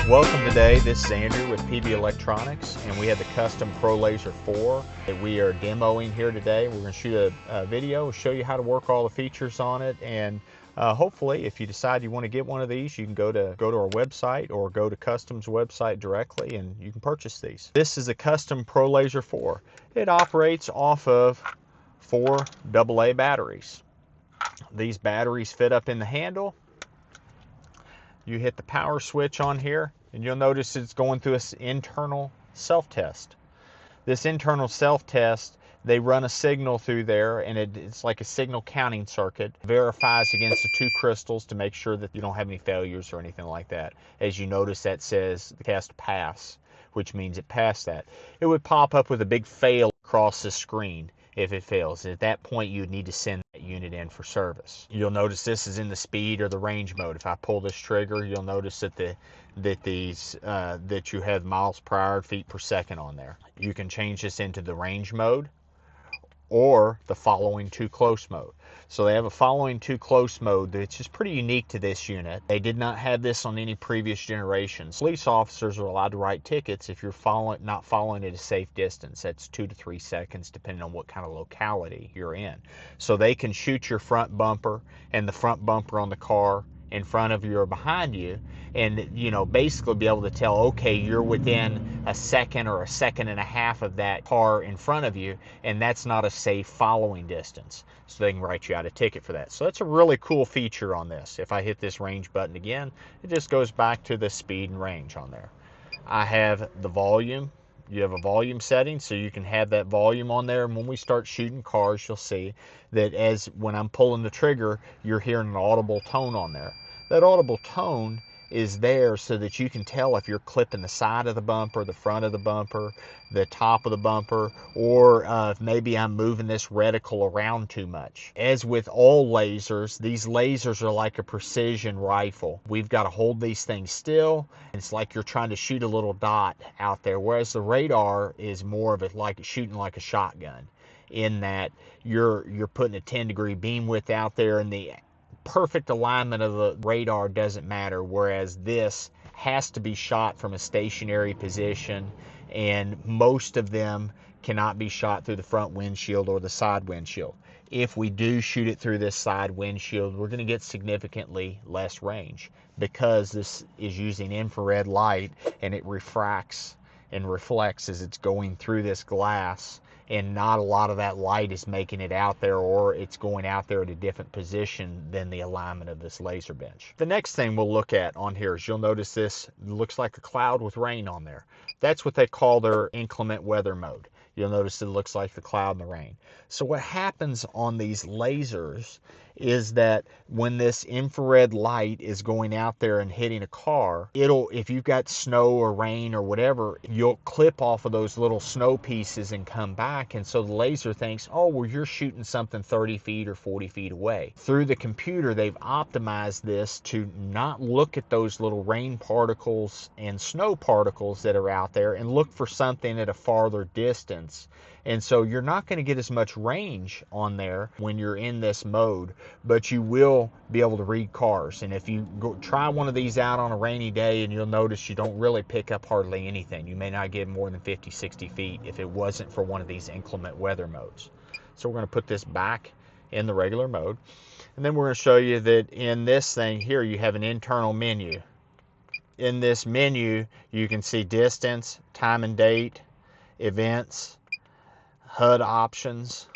Welcome today. This is Andrew with PB Electronics, and we have the Kustom ProLaser 4 that we are demoing here today. We're going to shoot a video, show you how to work all the features on it, and hopefully if you decide you want to get one of these, you can go to our website or go to Kustom's website directly and you can purchase these. This is a Kustom ProLaser 4. It operates off of 4 AA batteries. These batteries fit up in the handle. You hit the power switch on here and you'll notice it's going through an internal self-test. This internal self-test, they run a signal through there, and it's like a signal counting circuit. Verifies against the 2 crystals to make sure that you don't have any failures or anything like that. As you notice, that says the test pass, which means it passed that. It would pop up with a big fail across the screen if it fails. At that point, you would need to send that unit in for service. You'll notice this is in the speed or the range mode. If I pull this trigger, you'll notice that that you have miles per hour, feet per second on there. You can change this into the range mode or the following too close mode. So they have a following too close mode that's just pretty unique to this unit. They did not have this on any previous generations. Police officers are allowed to write tickets if you're not following at a safe distance. That's 2 to 3 seconds depending on what kind of locality you're in. So they can shoot your front bumper and the front bumper on the car in front of you or behind you, and basically be able to tell, okay, you're within a second or a second and a half of that car in front of you, and that's not a safe following distance, so they can write you out a ticket for that. So that's a really cool feature on this. If I hit this range button again, it just goes back to the speed and range on there. I have the volume. You have a volume setting, so you can have that volume on there, and when we start shooting cars, you'll see that when I'm pulling the trigger, you're hearing an audible tone on there. That audible tone is there so that you can tell if you're clipping the side of the bumper, the front of the bumper, the top of the bumper, or if maybe I'm moving this reticle around too much. As with all lasers, these lasers are like a precision rifle. We've got to hold these things still. It's like you're trying to shoot a little dot out there, whereas the radar is more of it like shooting like a shotgun, in that you're putting a 10-degree beam width out there, and the perfect alignment of the radar doesn't matter, whereas this has to be shot from a stationary position, and most of them cannot be shot through the front windshield or the side windshield. If we do shoot it through this side windshield, we're going to get significantly less range because this is using infrared light, and it refracts and reflects as it's going through this glass, and not a lot of that light is making it out there, or it's going out there at a different position than the alignment of this laser bench. The next thing we'll look at on here is you'll notice this looks like a cloud with rain on there. That's what they call their inclement weather mode. You'll notice it looks like the cloud and the rain. So what happens on these lasers is that when this infrared light is going out there and hitting a car, if you've got snow or rain or whatever, you'll clip off of those little snow pieces and come back, and so the laser thinks, oh, well, you're shooting something 30 feet or 40 feet away. Through the computer, they've optimized this to not look at those little rain particles and snow particles that are out there and look for something at a farther distance. And so you're not going to get as much range on there when you're in this mode, but you will be able to read cars. And if you try one of these out on a rainy day, and you'll notice you don't really pick up hardly anything. You may not get more than 50, 60 feet if it wasn't for one of these inclement weather modes. So we're going to put this back in the regular mode. And then we're going to show you that in this thing here, you have an internal menu. In this menu, you can see distance, time and date, events, HUD options,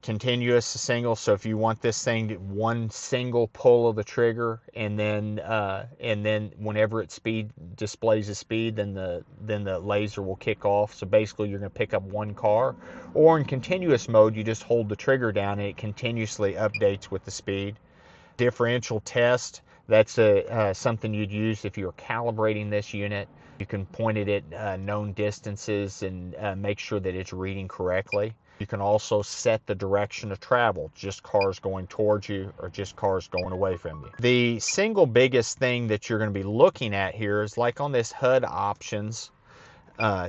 continuous to single. So if you want this thing one single pull of the trigger, and then whenever it displays the speed, then the laser will kick off. So basically you're going to pick up one car. Or in continuous mode, you just hold the trigger down and it continuously updates with the speed. Differential test, that's something you'd use if you're calibrating this unit. You can point it at known distances and make sure that it's reading correctly. You can also set the direction of travel, just cars going towards you or just cars going away from you. The single biggest thing that you're going to be looking at here is like on this HUD options,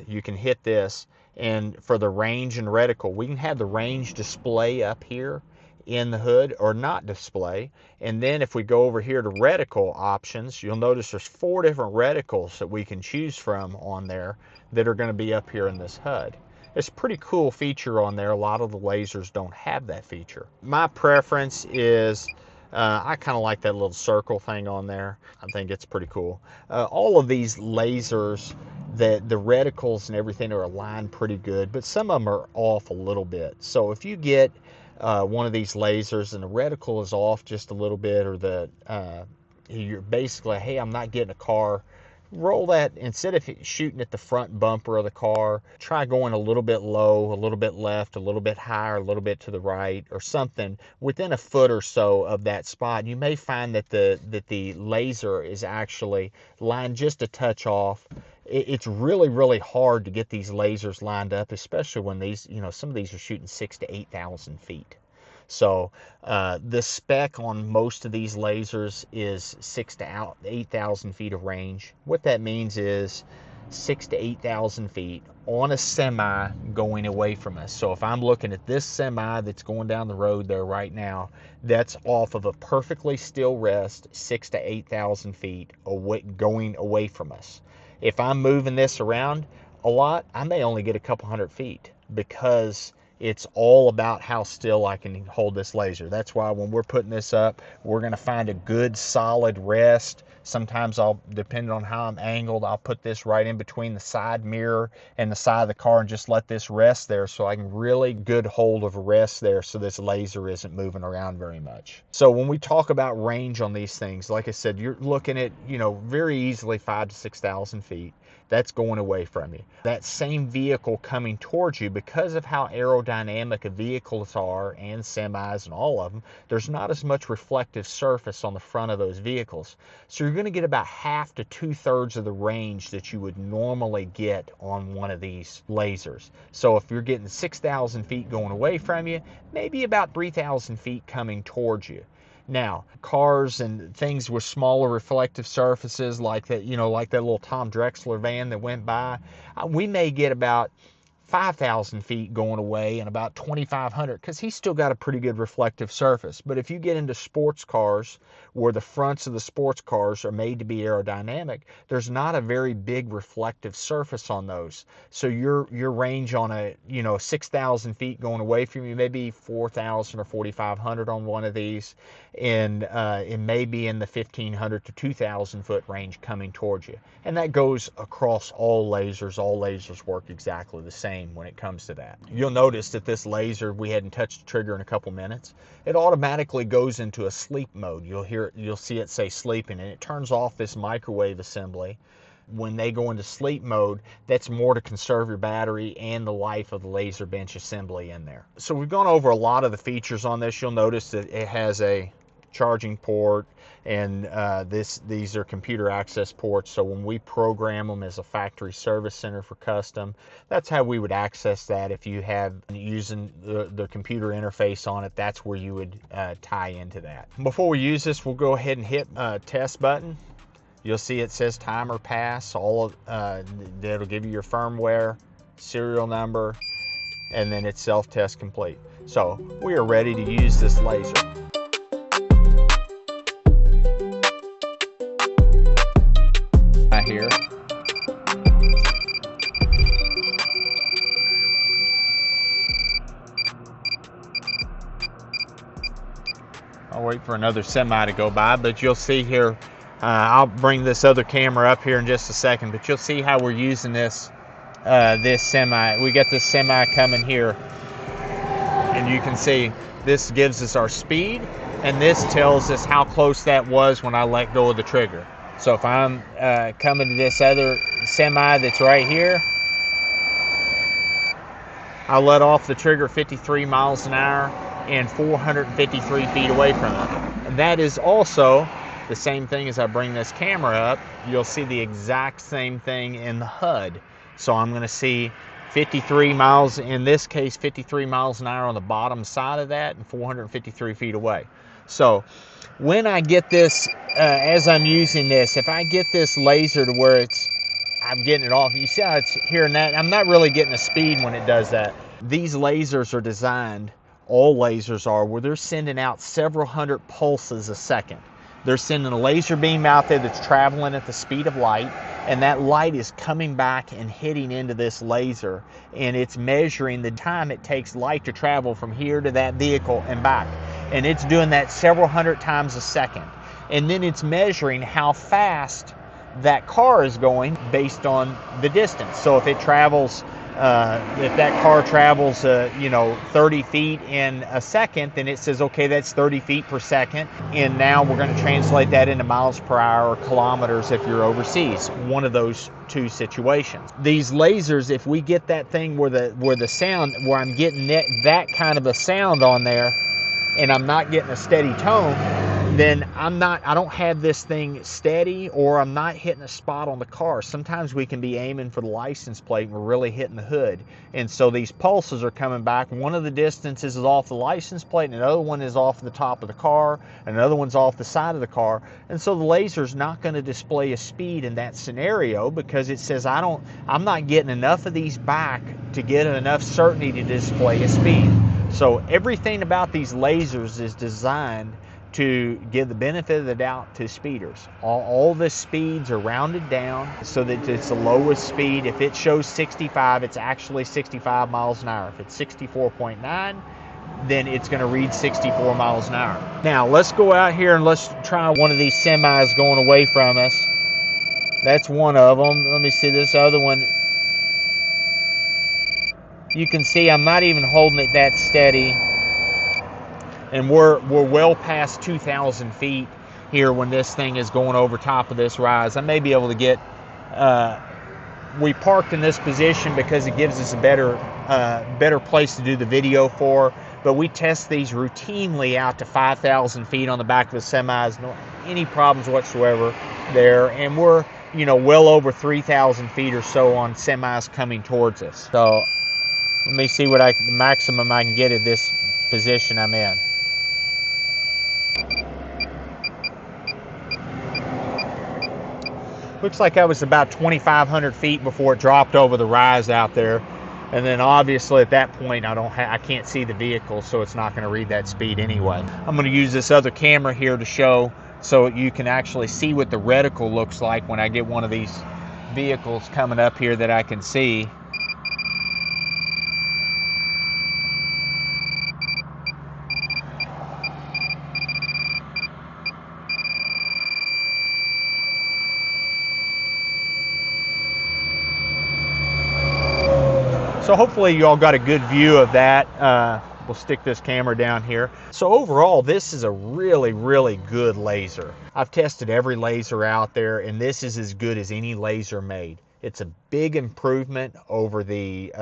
you can hit this, and for the range and reticle, we can have the range display up here in the hood or not display. And then if we go over here to reticle options, you'll notice there's 4 different reticles that we can choose from on there that are going to be up here in this HUD. It's a pretty cool feature on there. A lot of the lasers don't have that feature. My preference is I kind of like that little circle thing on there. I think it's pretty cool. All of these lasers, the reticles and everything are aligned pretty good, but some of them are off a little bit. So if you get one of these lasers and the reticle is off just a little bit, or you're basically, hey, I'm not getting a car, roll that, instead of shooting at the front bumper of the car, try going a little bit low, a little bit left, a little bit higher, a little bit to the right, or something within a foot or so of that spot. You may find that the laser is actually lined just a touch off. It's really, really hard to get these lasers lined up, especially when these, some of these are shooting 6,000 to 8,000 feet. So the spec on most of these lasers is 6,000 to 8,000 feet of range. What that means is 6,000 to 8,000 feet on a semi going away from us. So if I'm looking at this semi that's going down the road there right now, that's off of a perfectly still rest, 6,000 to 8,000 feet away, going away from us. If I'm moving this around a lot, I may only get a couple hundred feet, because it's all about how still I can hold this laser. That's why when we're putting this up, we're going to find a good solid rest. Sometimes depending on how I'm angled, I'll put this right in between the side mirror and the side of the car and just let this rest there, so I can really good hold of a rest there, so this laser isn't moving around very much. So when we talk about range on these things, like I said, you're looking at, very easily 5,000 to 6,000 feet. That's going away from you. That same vehicle coming towards you, because of how aerodynamic a vehicles are, and semis and all of them, there's not as much reflective surface on the front of those vehicles. So you're going to get about half to 2/3 of the range that you would normally get on one of these lasers. So if you're getting 6,000 feet going away from you, maybe about 3,000 feet coming towards you. Now, cars and things with smaller reflective surfaces, like that, like that little Tom Drexler van that went by, we may get about 5,000 feet going away and about 2,500, because he's still got a pretty good reflective surface. But if you get into sports cars, where the fronts of the sports cars are made to be aerodynamic, there's not a very big reflective surface on those. So your range on a 6,000 feet going away from you, maybe 4,000 or 4,500 on one of these, and it may be in the 1,500 to 2,000 foot range coming towards you. And that goes across all lasers. All lasers work exactly the same when it comes to that. You'll notice that this laser, we hadn't touched the trigger in a couple minutes, it automatically goes into a sleep mode. You'll see it say sleeping, and it turns off this microwave assembly. When they go into sleep mode, that's more to conserve your battery and the life of the laser bench assembly in there. So we've gone over a lot of the features on this. You'll notice that it has a charging port, and these are computer access ports. So when we program them as a factory service center for Kustom, that's how we would access that. If you have using the computer interface on it, that's where you would tie into that. Before we use this, we'll go ahead and hit test button. You'll see it says timer pass. That'll give you your firmware, serial number, and then it's self-test complete. So we are ready to use this laser. Here. I'll wait for another semi to go by, but you'll see here, I'll bring this other camera up here in just a second, but you'll see how we're using this semi. We got this semi coming here, and you can see this gives us our speed, and this tells us how close that was when I let go of the trigger. So if I'm coming to this other semi that's right here, I let off the trigger 53 miles an hour and 453 feet away from it. And that is also the same thing. As I bring this camera up, you'll see the exact same thing in the HUD. So I'm going to see 53 miles, in this case 53 miles an hour on the bottom side of that, and 453 feet away. So when I get this, as I'm using this, if I get this laser to where I'm getting it off, you see how it's hearing that? I'm not really getting a speed when it does that. These lasers are designed all lasers are, where they're sending out several hundred pulses a second. They're sending a laser beam out there that's traveling at the speed of light, and that light is coming back and hitting into this laser, and it's measuring the time it takes light to travel from here to that vehicle and back. And it's doing that several hundred times a second. And then it's measuring how fast that car is going based on the distance. So if it travels, if that car travels, 30 feet in a second, then it says, okay, that's 30 feet per second. And now we're going to translate that into miles per hour or kilometers if you're overseas. One of those two situations. These lasers, if we get that thing where I'm getting that kind of a sound on there, and I'm not getting a steady tone, then I don't have this thing steady, or I'm not hitting a spot on the car. Sometimes we can be aiming for the license plate and we're really hitting the hood. And so these pulses are coming back. One of the distances is off the license plate, and another one is off the top of the car, and another one's off the side of the car. And so the laser's not going to display a speed in that scenario, because it says I'm not getting enough of these back to get enough certainty to display a speed. So everything about these lasers is designed to give the benefit of the doubt to speeders. All the speeds are rounded down so that it's the lowest speed. If it shows 65, it's actually 65 miles an hour. If it's 64.9, then it's going to read 64 miles an hour. Now let's go out here and let's try one of these semis going away from us. That's one of them. Let me see this other one. You can see I'm not even holding it that steady. And we're well past 2,000 feet here when this thing is going over top of this rise. I may be able to get, we parked in this position because it gives us a better place to do the video for, but we test these routinely out to 5,000 feet on the back of the semis, no any problems whatsoever there. And we're, well over 3,000 feet or so on semis coming towards us. So let me see what the maximum I can get at this position I'm in. Looks like I was about 2,500 feet before it dropped over the rise out there. And then obviously at that point I can't see the vehicle, so it's not going to read that speed anyway. I'm going to use this other camera here to show, so you can actually see what the reticle looks like when I get one of these vehicles coming up here that I can see. So hopefully you all got a good view of that. We'll stick this camera down here. So overall, this is a really, really good laser. I've tested every laser out there, and this is as good as any laser made. It's a big improvement over the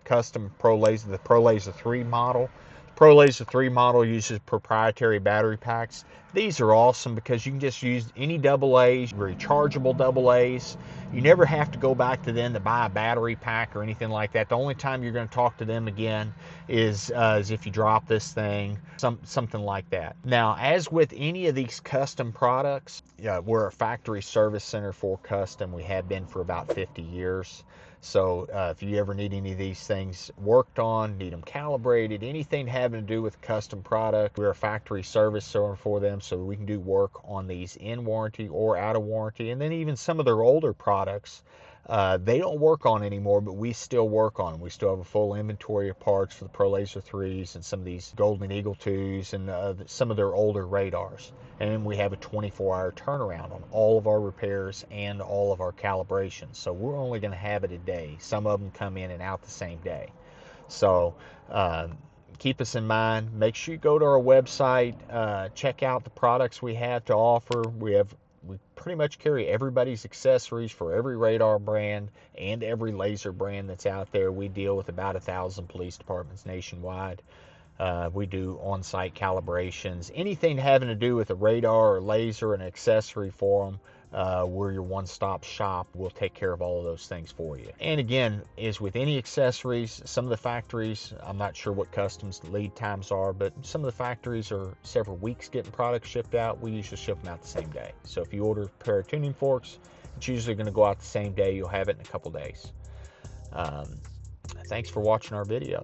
Kustom ProLaser, the ProLaser 3 model. The ProLaser 3 model uses proprietary battery packs. These are awesome because you can just use any AA's, rechargeable AA's. You never have to go back to them to buy a battery pack or anything like that. The only time you're going to talk to them again is if you drop this thing, something like that. Now, as with any of these Kustom products, we're a factory service center for Kustom. We have been for about 50 years. So if you ever need any of these things worked on, need them calibrated, anything having to do with Kustom product, we're a factory service center for them, so we can do work on these in warranty or out of warranty. And then even some of their older products, they don't work on anymore, but we still work on them. We still have a full inventory of parts for the ProLaser 3s and some of these Golden Eagle 2s and some of their older radars. And we have a 24-hour turnaround on all of our repairs and all of our calibrations. So we're only going to have it a day. Some of them come in and out the same day. So keep us in mind. Make sure you go to our website, check out the products we have to offer. We pretty much carry everybody's accessories for every radar brand and every laser brand that's out there. We deal with about 1,000 police departments nationwide. We do on-site calibrations. Anything having to do with a radar or laser, an accessory for them, we're your one-stop shop. We'll take care of all of those things for you. And again, as with any accessories, some of the factories, I'm not sure what Kustom's lead times are, but some of the factories are several weeks getting products shipped out. We usually ship them out the same day. So if you order a pair of tuning forks, it's usually going to go out the same day. You'll have it in a couple days. Thanks for watching our video.